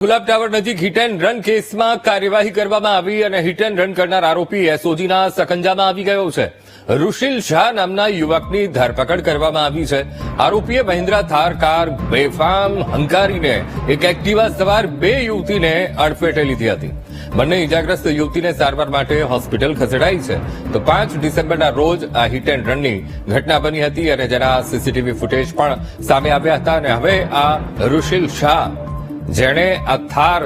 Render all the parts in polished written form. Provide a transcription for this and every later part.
ગુલાબ tower નજીક hit and run કેસમાં કાર્યવાહી કરવામાં આવી અને હિટ એન્ડ રન કરનાર આરોપી એસઓજીના સકંજામાં આવી ગયો છે. રુશિલ શાહ નામના યુવકની ધરપકડ કરવામાં આવી છે. આરોપીએ મહિન્દ્રા થાર કાર બેફામ હંકારીને એક એક્ટિવા સવાર બે યુવતીને અડફેટે લીધી હતી. બંને ઇજાગ્રસ્ત યુવતીને સારવાર માટે હોસ્પિટલ ખસેડાઈ છે. તો 5 ડિસેમ્બરના રોજ આ હિટ એન્ડ રનની ઘટના બની હતી અને જેના સીસીટીવી ફૂટેજ પણ સામે આવ્યા હતા. અને હવે આ રુશિલ શાહ જેણે આ થાર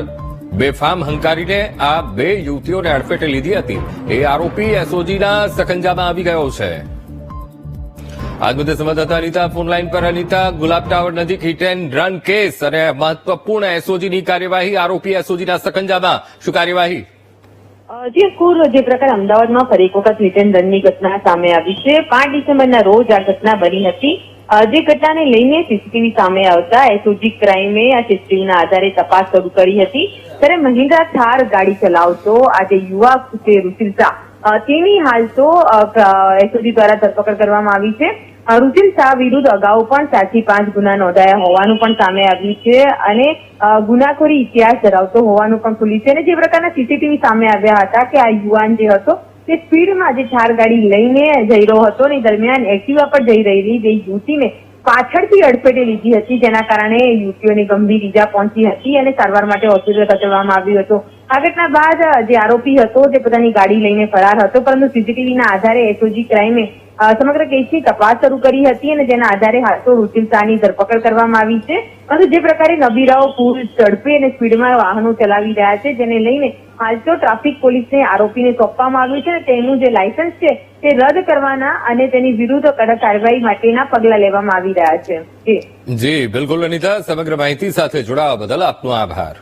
બેફામ હંકારીને આ બે યુવતીઓને અડફેટે લીધી હતી એ આરોપી એસઓજીના સકંજામાં આવી ગયો છે. આજ મુદ્દે સંવાદદાતા અનિતા ફોનલાઈન પર. અનિતા, ગુલાબ ટાવર નજીક હિટ એન્ડ રન કેસ અને મહત્વપૂર્ણ એસઓજીની કાર્યવાહી, આરોપી એસઓજીના સકંજામાં, શું કાર્યવાહી? જે કુર જે પ્રકારે અમદાવાદમાં ફરી એક વખત હિટ એન્ડ રનની ઘટના સામે આવી છે. 5 ડિસેમ્બરના રોજ આ ઘટના બની હતી. જે ઘટનાને લઈને સીસીટીવી સામે આવતા એસઓજી ક્રાઇમે આ સીસીટીવીના આધારે તપાસ શરૂ કરી હતી. ત્યારે મહિન્દ્રા થાર ગાડી ચલાવતો આ જે યુવક છે રુશિલ શાહ, તેની હાલ તો એસઓજી દ્વારા ધરપકડ કરવામાં આવી છે. રુશિલ શાહ વિરુદ્ધ અગાઉ પણ 4 થી 5 ગુના નોંધાયા હોવાનું પણ સામે આવ્યું છે અને ગુનાખોરી ઇતિહાસ ધરાવતો હોવાનું પણ ખુલ્યું છે. અને જે પ્રકારના સીસીટીવી સામે આવ્યા હતા કે આ યુવાન જે હતો તે સ્પીડમાં જે થાર ગાડી લઈને જઈ રહ્યો હતો ને દરમિયાન એક્ટિવા પર જઈ રહેલી બે યુવતીને પાછળથી અડફેટે લીધી હતી, જેના કારણે યુવતીઓને ગંભીર ઈજા પહોંચી હતી અને સારવાર માટે હોસ્પિટલ ખસેડવામાં આવ્યું હતું. આ ઘટના બાદ જે આરોપી હતો તે પોતાની ગાડી લઈને ફરાર હતો, પરંતુ સીસીટીવીના આધારે એસઓજી ક્રાઇમે સમગ્ર કેસની તપાસ શરૂ કરી હતી અને જેના આધારે હાલ તો રુશિલ શાહની ધરપકડ કરવામાં આવી છે. પરંતુ જે પ્રકારે નબીરાઓ પૂર ઝડપે અને સ્પીડમાં વાહનો ચલાવી રહ્યા છે, જેને લઈને હાલ તો ટ્રાફિક પોલીસને આરોપીને સોંપવામાં આવ્યું છે. તેનું જે લાયસન્સ છે તે રદ કરવાના અને તેની વિરુદ્ધ કડક કાર્યવાહી માટેના પગલા લેવામાં આવી રહ્યા છે. જી બિલકુલ અનિતા, સમગ્ર માહિતી સાથે જોડાવા બદલ આપનો આભાર.